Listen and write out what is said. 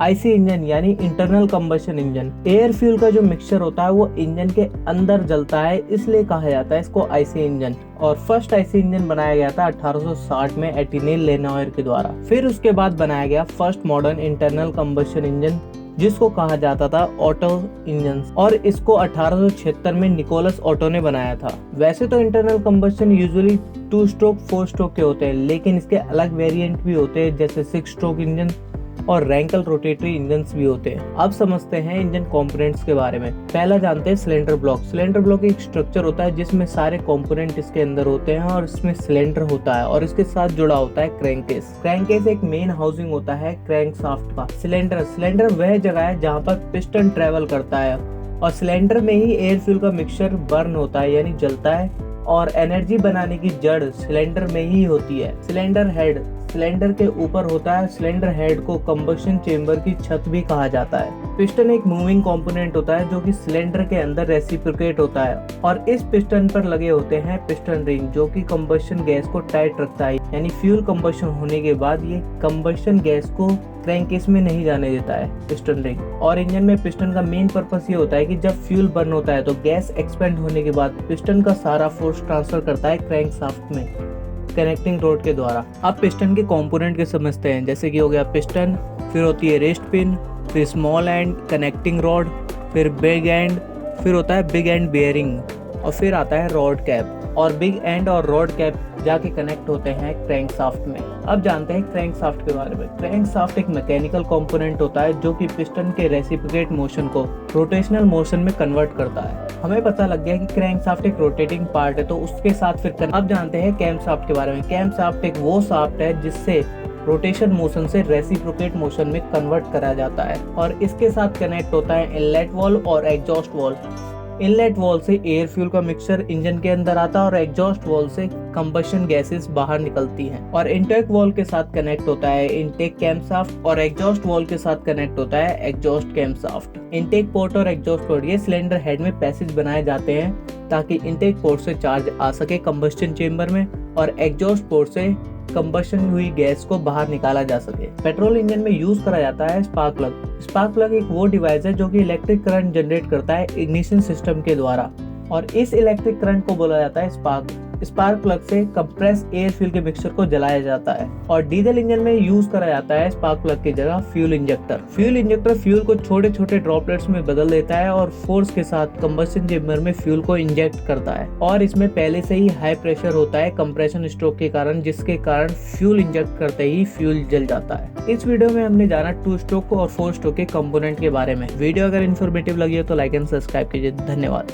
IC engine यानी internal combustion engine, air fuel का जो मिक्सचर होता है वो इंजन के अंदर जलता है, इसलिए कहा जाता है इसको आईसी इंजन। और फर्स्ट आईसी इंजन बनाया गया था 1860 में एटिनेल लेनॉयर के द्वारा। फिर उसके बाद बनाया गया first modern internal combustion engine, जिसको कहा जाता था ऑटो इंजन, और इसको 1876 में निकोलस ऑटो ने बनाया था। वैसे तो internal combustion usually 2 stroke 4 stroke के होते हैं, लेकिन इसके अलग वेरिएंट भी होते हैं, जैसे 6 स्ट्रोक इंजन और रैंकल रोटेटरी इंजन्स भी होते हैं। अब समझते हैं इंजन कंपोनेंट्स के बारे में। पहला जानते हैं सिलेंडर ब्लॉक। सिलेंडर ब्लॉक एक स्ट्रक्चर होता है जिसमें सारे कंपोनेंट इसके अंदर होते हैं और इसमें सिलेंडर होता है और इसके साथ जुड़ा होता है क्रैंकेस। क्रैंकेस एक मेन हाउसिंग होता है क्रैंक शाफ्ट का। सिलेंडर वह जगह है जहाँ पर पिस्टन ट्रेवल करता है और सिलेंडर में ही एयर फ्यूल का मिक्सचर बर्न होता है यानी जलता है, और एनर्जी बनाने की जड़ सिलेंडर में ही होती है। सिलेंडर हेड सिलेंडर के ऊपर होता है। सिलेंडर हेड को कंबशन चेंबर की छत भी कहा जाता है। पिस्टन एक मूविंग कंपोनेंट होता है जो कि सिलेंडर के अंदर रेसिप्रोकेट होता है, और इस पिस्टन पर लगे होते हैं पिस्टन रिंग जो कि कंबशन गैस को टाइट रखता है, यानी फ्यूल कंबशन होने के बाद ये कंबशन गैस को क्रैंकेस में नहीं जाने देता है पिस्टन रिंग। और इंजन में पिस्टन का मेन पर्पस ये होता है कि जब फ्यूल बर्न होता है तो गैस एक्सपेंड होने के बाद पिस्टन का सारा फोर्स ट्रांसफर करता है क्रैंक शाफ्ट में कनेक्टिंग रोड के द्वारा। अब पिस्टन के कंपोनेंट के समझते हैं, जैसे कि हो गया पिस्टन, फिर होती है रेस्ट पिन, फिर स्मॉल एंड कनेक्टिंग रॉड, फिर बिग एंड, फिर होता है बिग एंड बेयरिंग, और फिर आता है रॉड कैप। और बिग एंड और रॉड कैप जाके कनेक्ट होते हैं क्रैंक शाफ्ट में। अब जानते हैं क्रैंक शाफ्ट के बारे में। क्रैंक शाफ्ट एक मैकेनिकल कंपोनेंट होता है जो कि पिस्टन के रेसिप्रोकेट मोशन को रोटेशनल मोशन में कन्वर्ट करता है। हमें पता लग गया कि क्रैंक शाफ्ट एक रोटेटिंग पार्ट है, तो उसके साथ फिर अब जानते हैं कैम शाफ्ट के बारे में। कैम शाफ्ट एक वो शाफ्ट है जिससे रोटेशन मोशन से रेसिप्रोकेट मोशन में कन्वर्ट करा जाता है, और इसके साथ कनेक्ट होता है इनलेट वॉल्व और एग्जॉस्ट वॉल्व। इनलेट वॉल्व से एयर फ्यूल का मिक्सचर इंजन के अंदर आता है और एग्जॉस्ट वॉल्व से कंबशन गैसेस बाहर निकलती हैं। और इनटेक वॉल्व के साथ कनेक्ट होता है इनटेक कैम शाफ्ट, और एग्जॉस्ट वॉल्व के साथ कनेक्ट होता है exhaust cam shaft. Intake port और एग्जॉस्ट पोर्ट ये सिलेंडर हेड में पैसेज बनाए जाते हैं ताकि इनटेक पोर्ट से चार्ज आ सके कंबशन चेंबर में, और एग्जॉस्ट पोर्ट से कंबशन हुई गैस को बाहर निकाला जा सके। पेट्रोल इंजन में यूज करा जाता है स्पार्क प्लग। स्पार्क प्लग एक वो डिवाइस है जो कि इलेक्ट्रिक करंट जनरेट करता है इग्निशन सिस्टम के द्वारा, और इस इलेक्ट्रिक करंट को बोला जाता है स्पार्क। स्पार्क प्लग से कंप्रेस एयर फ्यूल के मिक्सचर को जलाया जाता है। और डीजल इंजन में यूज करा जाता है स्पार्क प्लग की जगह fuel injector. Fuel injector fuel को छोटे छोटे ड्रॉपलेट्स में बदल देता है और फोर्स के साथ कंबशन चेंबर में फ्यूल को इंजेक्ट करता है, और इसमें पहले से ही हाई प्रेशर होता है कंप्रेशन स्ट्रोक के कारण, जिसके कारण फ्यूल इंजेक्ट करते ही फ्यूल जल जाता है। इस वीडियो में हमने जाना 2 स्ट्रोक और 4 स्ट्रोक के कंपोनेंट के बारे में। वीडियो अगर इन्फॉर्मेटिव लगी हो तो लाइक एंड सब्सक्राइब कीजिए। धन्यवाद।